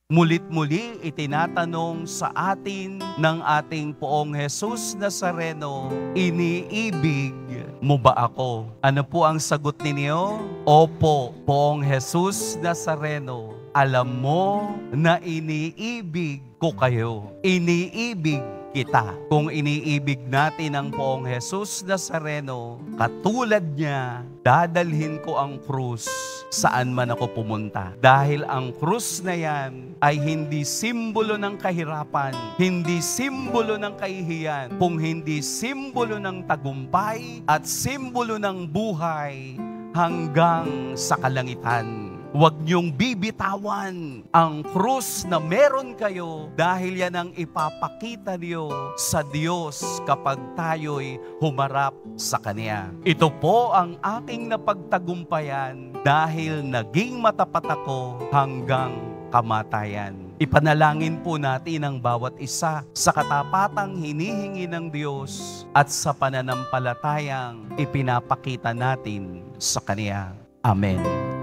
Mulit-muli itinatanong sa atin ng ating Poong Jesus Nazareno, iniibig mo ba ako? Ano po ang sagot ninyo? Opo, Poong Jesus Nazareno, alam mo na iniibig ko kayo. Iniibig kita. Kung iniibig natin ang Poong Jesus Nazareno, katulad niya, dadalhin ko ang krus saan man ako pumunta. Dahil ang krus na yan ay hindi simbolo ng kahirapan, hindi simbolo ng kahihiyan, kung hindi simbolo ng tagumpay at simbolo ng buhay hanggang sa kalangitan. Huwag niyong bibitawan ang krus na meron kayo dahil yan ang ipapakita niyo sa Diyos kapag tayo'y humarap sa Kanya. Ito po ang aking napagtagumpayan dahil naging matapat ako hanggang kamatayan. Ipanalangin po natin ang bawat isa sa katapatang hinihingi ng Diyos at sa pananampalatayang ipinapakita natin sa Kanya. Amen.